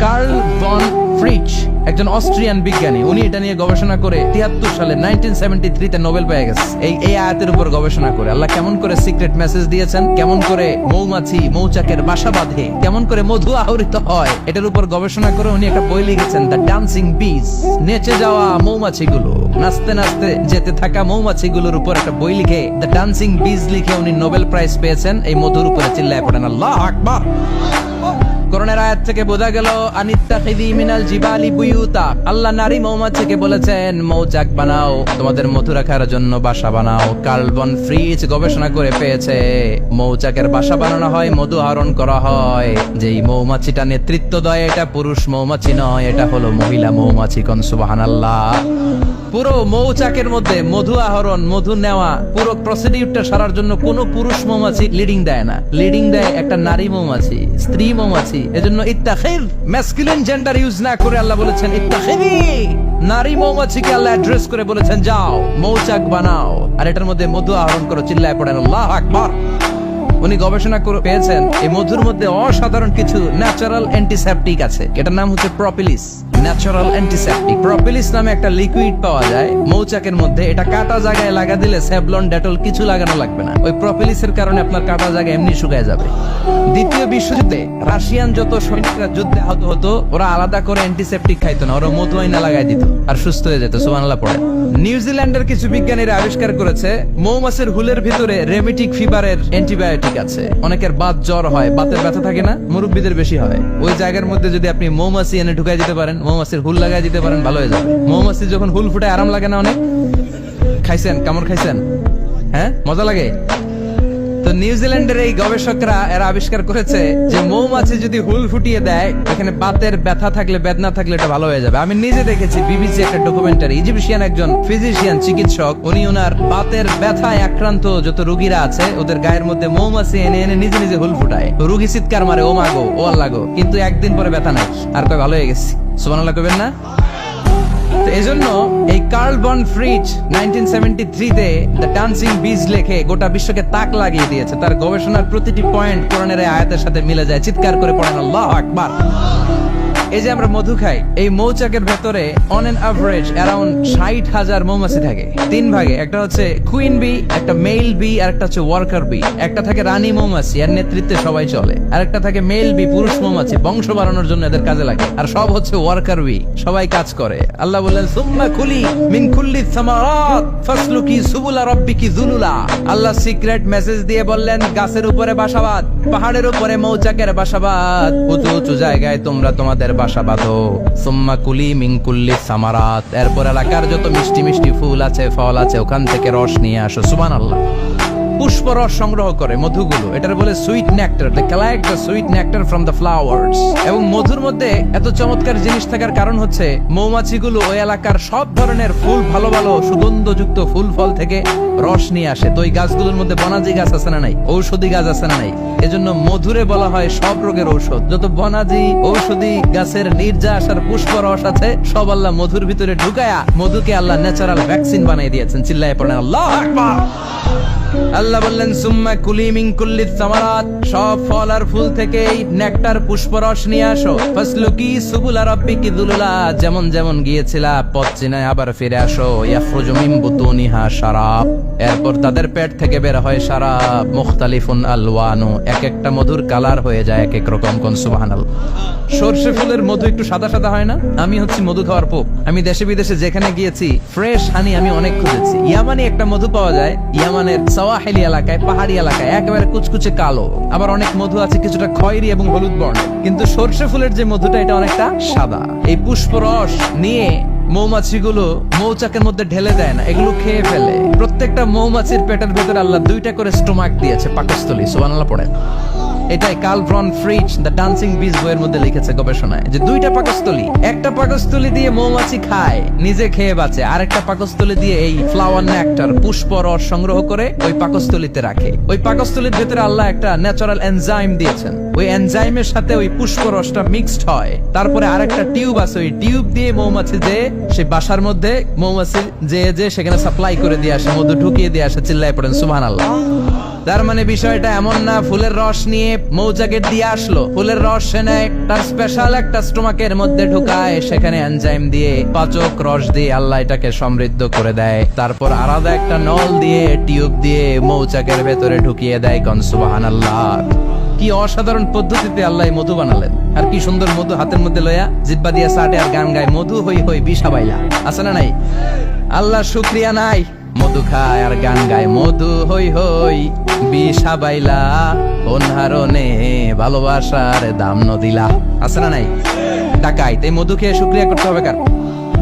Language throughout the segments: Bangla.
কার্ল ভন ফ্রিচ একজন অস্ট্রিয়ান বিজ্ঞানী, উনি এটা নিয়ে গবেষণা করে 73 সালে 1973 তে নোবেল পেয়ে গেছে এই আয়াতের উপর গবেষণা করে। আল্লাহ কেমন করে সিক্রেট মেসেজ দিয়েছেন, কেমন করে মৌমাছি মৌচাকের বাসা বাঁধে, কেমন করে মধু আহরিত হয়, এটার উপর গবেষণা করে উনি একটা বই লিখেছেন, দ্য ডান্সিং বিজ। নেচে যাওয়া মৌমাছিগুলো, নাচতে নাচতে যেতে থাকা মৌমাছিগুলোর উপর একটা বই লিখে, দ্য ডান্সিং বিজ লিখে উনি নোবেল প্রাইজ পেয়েছেন এই মধুর উপরে। চিল্লায় পড়েন আল্লাহু আকবার। কোরআনের আয়াত থেকে বোঝা গেল আনিত্তাখিযি মিনাল জিবালি বুয়ুতা, আল্লাহ নারী মৌমাছিকে বলেছেন মৌচাক বানাও, তোমাদের মধু রাখার জন্য বাসা বানাও। কার্ল ভন ফ্রিচ গবেষণা করে পেয়েছে মৌচাকের বাসা বানানো হয়, মধু আহরণ করা হয়। যেই মৌমাছিটা নেতৃত্ব দেয় এটা পুরুষ মৌমাছি নয়, এটা হলো মহিলা মৌমাছি। কোন সুবহানাল্লাহ। পুরো মৌচাকের মধ্যে মধু আহরণ, মধু নেওয়া, পুরো প্রসিডিউরটা সারার জন্য কোনো পুরুষ মৌমাছি লিডিং দেয় না, লিডিং দেয় একটা নারী মৌমাছি, স্ত্রী মৌমাছি। এজন্য ইত্তাখির ম্যাসকুলিন জেন্ডার ইউজ না করে আল্লাহ বলেছেন ইত্তাখিরি, নারী মৌমাছিকে আল্লাহ অ্যাড্রেস করে বলেছেন যাও মৌচাক বানাও আর এটার মধ্যে মধু আহরণ করো। চিল্লায় পড়েন আল্লাহু আকবার। উনি গবেষণা করে পেয়েছেন এই মধুর মধ্যে অসাধারণ কিছু ন্যাচারাল অ্যান্টিসেপটিক আছে, এটার নাম হচ্ছে প্রপিলিস। ন্যাচারাল অ্যান্টিসেপটিক প্রপিলিস নামে একটা লিকুইড পাওয়া যায় মৌচাকের মধ্যে। এটা কাটা জায়গায় লাগা দিলে স্যাভলন ডেটল কিছু লাগানো লাগবে না, ওই প্রপিলিসের কারণে আপনার কাটা জায়গা এমনি শুকায় যাবে। দ্বিতীয় বিশ্বযুদ্ধে রাশিয়ান যত সৈনিকরা যুদ্ধে আহত হতো ওরা আলাদা করে অ্যান্টিসেপটিক খাইতো না, ওরা মধু আইনা লাগাই দিত আর সুস্থ হয়ে যেত। সুবহানাল্লাহ পড়ে। নিউজিল্যান্ডের কিছু বিজ্ঞানীরা আবিষ্কার করেছে মৌমাছির হুলের ভিতরে রেমিটিক ফিভারের অ্যান্টিবায়োটিক আছে। অনেকের বাত জ্বর হয়, বাতের ব্যথা থাকে না, মুরব্বীদের বেশি হয়। ওই জায়গার মধ্যে যদি আপনি মৌমাছি এনে ঢুকাই দিতে পারেন, মৌমাছির হুল লাগাই দিতে পারেন, ভালো হয়ে যাবে। মৌমাছি যখন হুল ফুটে আরাম লাগে না অনেক? খাইছেন? কামড় খাইছেন? হ্যাঁ, মজা লাগে। তো নিউজিল্যান্ডের এই গবেষকরা এরা আবিষ্কার করেছে যে মৌমাছি যদি হুল ফুটিয়ে দেয়, এখানে বাতের ব্যথা থাকলে বেদনা থাকলে এটা ভালো হয়ে যাবে। আমি নিজে দেখেছি বিবিসি একটা ডকুমেন্টারি, ইজিপশিয়ান একজন ফিজিশিয়ান চিকিৎসক, উনি ওনার বাতের ব্যথায় আক্রান্ত যত রোগীরা আছে ওদের গায়ের মধ্যে মৌমাছি এনে এনে নিজে নিজে হুল ফুটায়। রোগী চিৎকার মারে ও মাগো ও আল্লাহ গো, কিন্তু একদিন পরে ব্যথা নাই আর কয় ভালো হয়ে গেছি। সুবহানাল্লাহ কইবেন না? এজন্য এই কার্ল ভন ফ্রিচ 1973 তে দ্য ডান্সিং বিজ লেখে গোটা বিশ্বকে তাক লাগিয়ে দিয়েছে। তার গবেষণার প্রতিটি পয়েন্ট কোরআনের আয়াতের সাথে মিলে যায়। চিৎকার করে পড়েন আল্লাহু আকবার। এই যে আমরা মধু খাই, এই মৌচাকের ভেতরে অন এন এভারেজ অ্যারাউন্ড 60,000 মৌমাছি থাকে তিন ভাগে। একটা হচ্ছে কুইন বি, একটা মেল বি, আর একটা হচ্ছে ওয়ার্কার বি। একটা থাকে রানী মৌমাছি, এর নেতৃত্বে সবাই চলে। আর একটা থাকে মেল বি, পুরুষ মৌমাছি, বংশ বাড়ানোর জন্য এদের কাজে লাগে। আর সব হচ্ছে ওয়ার্কার বি, সবাই কাজ করে। আল্লাহ বললেন সুম্মা কুলি মিন কুল্লি সামারাত ফাসলুকি সুবুলা রাব্বিকি যুলুলা। আল্লাহ সিক্রেট মেসেজ দিয়ে বললেন গাছের উপরে বাসাবাদ, পাহাড়ের উপরে মৌচাকের বাসাবাদ, উঁচু উঁচু জায়গায় তোমরা তোমাদের বাসা বাঁধো। সুম্মা কুলি মিন কুল্লি সামারাত, এরপর এলাকার যত মিষ্টি মিষ্টি ফুল আছে ফল আছে ওখান থেকে রস নিয়ে আসো। সুবহানাল্লাহ। পুষ্প রস সংগ্রহ করে মধুগুলো, এটার বলে sweet nectar. They collect the sweet nectar from the flowers. এবং মধুর মধ্যে এত চমৎকার জিনিস থাকার কারণ হচ্ছে মৌমাছিগুলো ওই এলাকার সব ধরনের ফুল, ভালো ভালো সুগন্ধযুক্ত ফুল ফল থেকে রস নিয়ে আসে। তো ওই গাছগুলোর মধ্যে বনাজি গাছ আছে না নাই, ঔষধি গাছ আছে না নাই, এজন্য মধুরে বলা হয় সব রোগের ঔষধ। যত বনাজি ঔষধি গাছের নির্যাস আর পুষ্প রস আছে সব আল্লাহ মধুর ভিতরে ঢুকায়া মধুকে আল্লাহ ন্যাচারাল ভ্যাকসিন বানিয়ে দিয়েছেন। চিল্লায় পড়েন আল্লাহু আকবার। আল্লাহ বললেন সুম্মা কুলি মিন কুল্লি সামারাত, সব ফল আর ফুল থেকে নেকটার পুষ্পরস নিয়ে আসো। ফাসলুকি সুবুলা রাব্বিকি যুলুলা, যেমন যেমন গিয়েছিলা পথ চিনায় আবার ফিরে আসো। ইয়াখরুজু মিন বুতুনিহা শারাব, এরপর তাদের পেট থেকে বের হয় শারাব। মুখতালিফুন আলওয়ানু, এক একটা মধুর কালার হয়ে যায় এক এক রকম। কোন সুবহানাল্লাহ। সরষে ফুলের মধু একটু সাদা সাদা হয় না? আমি হচ্ছি মধু খাওয়ার পোক। আমি দেশে বিদেশে যেখানে গিয়েছি ফ্রেশ হানি আমি অনেক খুঁজেছি। ইয়ামানি একটা মধু পাওয়া যায়, ইয়ামানের সাওয়াহিলি এলাকায়, পাহাড়ি এলাকায়, একেবারে কুচকুচে কালো। আবার অনেক মধু আছে কিছুটা খয়েরি এবং হলুদ বর্ণের। কিন্তু সরষে ফুলের যে মধুটা এটা অনেকটা সাদা। এই পুষ্পরস নিয়ে মৌমাছিগুলো মৌচাকের মধ্যে ঢেলে দেয় না, এগুলো খেয়ে ফেলে। প্রত্যেকটা মৌমাছির পেটের ভেতরে আল্লাহ দুইটা করে স্টোমাক দিয়েছে, পাকস্থলী। সুবহানাল্লাহ পড়ে। এটাই কার্ল ভন ফ্রিচ দ্য ডান্সিং বিজ বইয়ের মধ্যে লিখেছে গবেষণায়, যে দুইটা পাকস্থলী, একটা পাকস্থলী দিয়ে মৌমাছি খায় নিজে খেয়ে বাঁচে, আর একটা পাকস্থলী দিয়ে এই ফ্লাওয়ার নেক্টার পুষ্প রস সংগ্রহ করে ওই পাকস্থলীতে রাখে। ওই পাকস্থলীর ভেতরে আল্লাহ একটা ন্যাচারাল এনজাইম দিয়েছেন, ওই এনজাইমের সাথে ওই পুষ্প রসটা মিক্সড হয়। তারপরে আরেকটা টিউব আছে, ওই টিউব দিয়ে মৌমাছি যে সেই বাসার মধ্যে মৌমাছি যে সেখানে সাপ্লাই করে দিয়ে আসে, মধু ঢুকিয়ে দিয়ে আসে। চিল্লায় পড়েন সুবহানাল্লাহ। তার মানে বিষয়টা এমন না ফুলের রস নিয়ে মৌচাকের দিয়ে আসলো, ফুলের রস সে নেয়, তার স্পেশাল একটা স্টোমাকের মধ্যে ঢুকায়, সেখানে এনজাইম দিয়ে পাচক রস দিয়ে আল্লাহ এটাকে সমৃদ্ধ করে দেয়, তারপর আলাদা একটা নল দিয়ে টিউব দিয়ে মৌচাকের ভেতরে ঢুকিয়ে দেয়। কোন সুবহানাল্লাহ। কি অসাধারণ পদ্ধতিতে আল্লাহ মধু বানালেন, আর কি সুন্দর মধু হাতের মধ্যে লয়া জিব্বা দিয়ে সাটে আর গান গায়, মধু হই হই বিষা বাইলা। আছে না নাই? আল্লাহ শুকরিয়া নাই, মধু খায় আর গান গায়, মধু হই হই বিষা বাইলা, কোন হারনে ভালোবাসার দাম নদিলা। আছে না নাই? ডাকাইত এই মধু খেয়ে শুকরিয়া করতে হবে কার?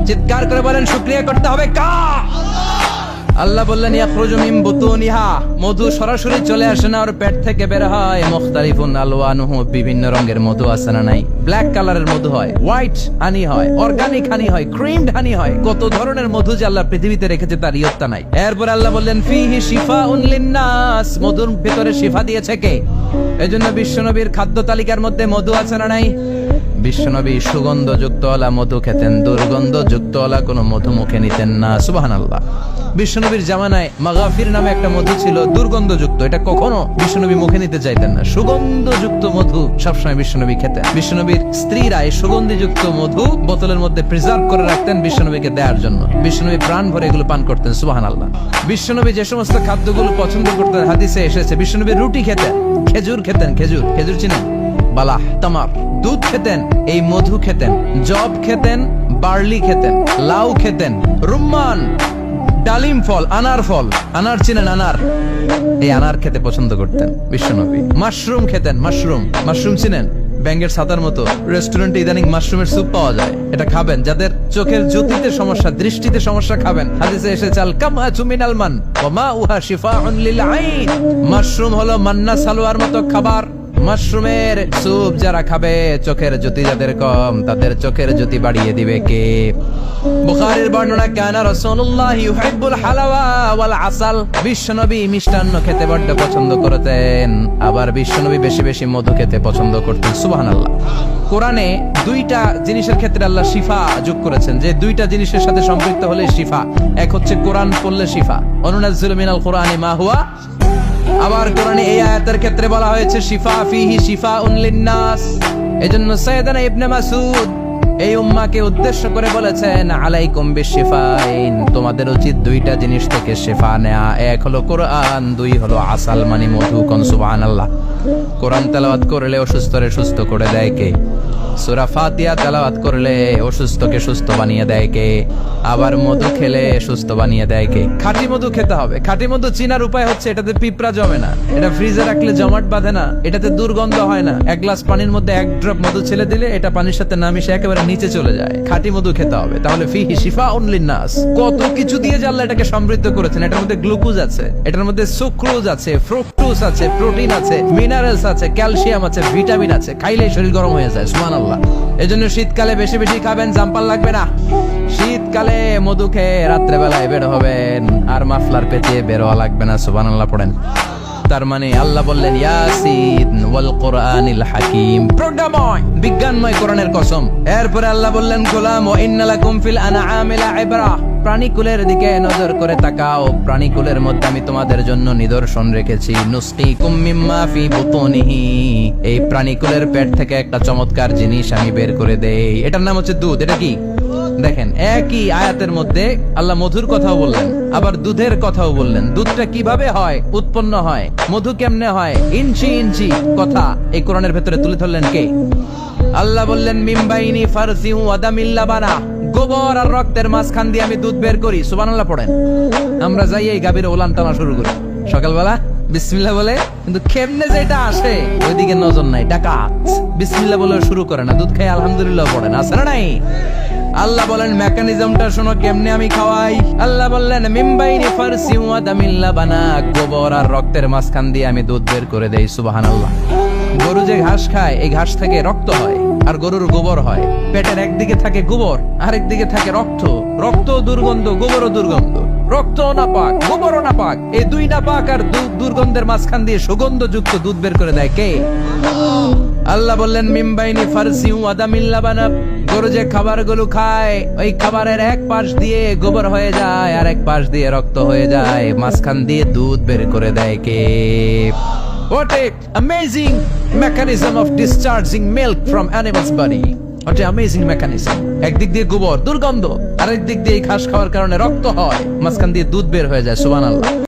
চিৎকার করে বলেন শুকরিয়া করতে হবে কার? আল্লাহ বললেন ইয়াখরুজু মিন বুতুনিহা, মধু সরাসরি চলে আসে না, ওর পেট থেকে বের হয়। মুখতালিফুন আলওয়ানুহু, বিভিন্ন রঙের মধু। আছে না নাই? ব্ল্যাক কালারের মধু হয়, হোয়াইট হানি হয়, অর্গানিক হানি হয়, ক্রিমড হানি হয়, কত ধরনের মধু যে আল্লাহ পৃথিবীতে রেখেছে তার ইয়ত্তা নাই। এরপর আল্লাহ বললেন ফিহি শিফাউন লিন্নাস, মধুর ভিতরে শিফা দিয়েছে কে? এজন্য বিশ্বনবীর খাদ্য তালিকার মধ্যে মধু আছে না নাই? বিশ্বনবী সুগন্ধযুক্ত ওয়ালা মধু খেতেন, দুর্গন্ধযুক্ত ওয়ালা কোনো মধু মুখে নিতেন না। সুবহানাল্লাহ। বিশ্বনবীর জামানায় মাগাফির নামে একটা মধু ছিল, দুর্গন্ধযুক্ত, এটা কখনো বিশ্বনবী মুখে নিতে চাইতেন না। সুগন্ধযুক্ত মধু সবসময় বিশ্বনবী খেতেন। বিশ্বনবীর স্ত্রীরা এই সুগন্ধিযুক্ত মধু বোতলের মধ্যে প্রিজার্ভ করে রাখতেন বিশ্বনবীকে দেওয়ার জন্য। বিশ্বনবী প্রাণ ভরে এগুলো পান করতেন। সুবহানাল্লাহ। বিশ্বনবী যে সমস্ত খাদ্যগুলো পছন্দ করতেন হাদিসে এসেছে, বিশ্বনবী রুটি খেতেন, খেজুর খেতেন, খেজুর খেজুর চিনেন, বালাহ, তামার, দুধ খেতেন, এই মধু খেতেন, জব খেতেন, বার্লি খেতেন, লাউ খেতেন, রুম্মান, ডালিম ফল, আনার ফল, আনার চিনেন, আনার, এই আনার খেতে পছন্দ করতেন বিশ্বনবী। মাশরুম খেতেন, মাশরুম, মাশরুম চিনেন, ব্যাঙ্গের ছাতার মতো। রেস্টুরেন্টে ইদানিং মাশরুমের স্যুপ পাওয়া যায়, এটা খাবেন। যাদের চোখের জ্যোতিতে সমস্যা, দৃষ্টিতে সমস্যা, খাবেন। হাদিসে এসেছে আল কামআতু মিনাল মান ওয়া মাউহা শিফাউন লিল আইন, মাশরুম হলো মান্না সালোয়ার মতো খাবার। মাশরুমের স্যুপ যারা খাবে, চোখের জ্যোতি যাদের কম, তাদের চোখের জ্যোতি বাড়িয়ে দিবে কে? বুখারীর বর্ণনা, কানা রাসূলুল্লাহ ইউহিব্বুল হালাওয়া ওয়াল আসাল, বিশ্বনবী মিষ্টান্ন খেতে বড় পছন্দ করতেন, আবার বিশ্বনবী বেশি বেশি মধু খেতে পছন্দ করতেন। সুবহানাল্লাহ। কোরআনে দুইটা জিনিসের ক্ষেত্রে আল্লাহ শিফা যোগ করেছেন, যে দুইটা জিনিসের সাথে সম্পৃক্ত হলে শিফা। এক হচ্ছে কোরআন পড়লে শিফা, অনুনাজ্জিলু মিনাল কুরআনি মা হুয়া, আবার কোরআনে এই আয়াতের ক্ষেত্রে বলা হয়েছে শিফা ফিহি শিফাউন লিন্নাস। এজন্য সাইয়েদনা ইবনে মাসউদ এই উম্মাহকে উদ্দেশ্য করে বলেছেন আলাইকুম বিশিফাইন, তোমাদের উচিত দুইটা জিনিস থেকে শিফা নেয়া, এক হলো কোরআন, দুই হলো আসাল মানে মধু। কোন সুবহানাল্লাহ। কোরআন তেলাওয়াত করলে অসুস্থরে সুস্থ করে দেয় কে? সূরা ফাতিহা তেলাওয়াত করলে অসুস্থকে সুস্থ বানিয়ে দেয় কে? আবার মধু খেলে সুস্থ বানিয়ে দেয় কে? খাঁটি মধু খেতে হবে। খাঁটি মধু চিনার উপায় হচ্ছে এটাতে পিঁপড়া জমে না, এটা ফ্রিজে রাখলে জমাট বাঁধে না, এটাতে দুর্গন্ধ হয় না। এক গ্লাস পানির মধ্যে এক ড্রপ মধু ছেলে দিলে এটা পানির সাথে না মিশে একেবারে নিচে চলে যায়। খাঁটি মধু খেতে হবে। তাহলে ফিহি শিফাউন লিন্নাস, কত কিছু দিয়ে যে আল্লাহ এটাকে সমৃদ্ধ করেছেন। এটার মধ্যে গ্লুকোজ আছে, এটার মধ্যে সুক্রোজ আছে, ফ্রুক্টোজ আছে, প্রোটিন আছে, মিনারেলস আছে, ক্যালসিয়াম আছে, ভিটামিন আছে, খাইলেই শরীর গরম হয়ে যায়। সুবহানাল্লাহ। এজন্য শীতকালে বেশি বেশি খাবেন, জাম্পাল লাগবে না। শীতকালে মধু খেয়ে রাত্রে বেলায় বের হবেন, আর মাফলার পেঁচিয়ে বের হওয়া লাগবে না। সুবহানাল্লাহ পড়েন। তার মানে আল্লাহ বললেন ইয়াসিন ওয়াল কুরআনিল হাকিম, প্রজ্ঞাময় বিজ্ঞানময় কোরআনের কসম। এরপরে আল্লাহ বললেন গোলাম ওয়া ইন্নালাকুম ফিল আনআমি লাইবরা, প্রাণীকুলের দিকে নজর করে তাকাও, প্রাণীকুলের মধ্যে আমি তোমাদের জন্য নিদর্শন রেখেছি। নুসকিকুম মিম্মা ফি বুতুনিহি, এই প্রাণীকুলের পেট থেকে একটা চমৎকার জিনিস আমি বের করে দেই, এটার নাম হচ্ছে দুধ। এটা কি? দেখেন, একই আয়াতের মধ্যে আল্লাহ মধুর কথাও বললেন, আবার দুধের কথাও বললেন। দুধটা কিভাবে হয়, উৎপন্ন হয়, মধু কেমনে হয়, ইঞ্চি ইঞ্চি কথা এই কোরআনের ভেতরে তুলে ধরলেন কে? আল্লাহ বললেন মিমবাইনি ফারসি ওয়া দামিল লাবানা, গোবর আর রক্তের মাঝখান দিয়ে আমি দুধ বের করি। সুবহানাল্লাহ পড়েন। আমরা যাই এই গাভীর ওলান টানা শুরু করি সকালবেলা বিসমিল্লাহ বলে, কিন্তু কেমনে যেটা আসে ওইদিকে নজর নাই। ডাকাত বিসমিল্লাহ বলে শুরু করে না, দুধ খাই আলহামদুলিল্লাহ পড়েন। আছে না নাই? আল্লাহ বলেন মেকানিজমটা শোনো কেমনে আমি খাওয়াই। আল্লাহ বললেন মিমবাইনি ফারসি ওয়া দামিল লাবানা, গোবর আর রক্তের মাঝখান দিয়ে আমি দুধ বের করে দেই। সুবহানাল্লাহ। গরু যে ঘাস খায়, এই ঘাস থেকে রক্ত হয় আর গরুর গোবর হয়। পেটের একদিকে থাকে গোবর, আরেক দিকে থাকে রক্ত। রক্ত দুর্গন্ধ, গোবরও দুর্গন্ধ। রক্ত নাপাক, গোবরও নাপাক, এই দুই নাপাক আর দুর্গন্ধের মাঝখান দিয়ে সুগন্ধযুক্ত দুধ বের করে দেয় কে? আল্লাহ বললেন মিমবাইনি ফারসি ওয়াদামিল লাবানা, গরু যে খাবারগুলো খায় ওই খাবারের এক পাশ দিয়ে গোবর হয়ে যায় আর এক পাশ দিয়ে রক্ত হয়ে যায়, মাঝখান দিয়ে দুধ বের করে দেয় কে? What a amazing mechanism of discharging milk from animal's body. What a amazing mechanism. একদিক দিয়ে গোবর দুর্গন্ধ, আরেক দিক দিয়ে ঘাস খাওয়ার কারণে রক্ত হয়, মাঝখান দিয়ে দুধ বের হয়ে যায়। সুবহানাল্লাহ।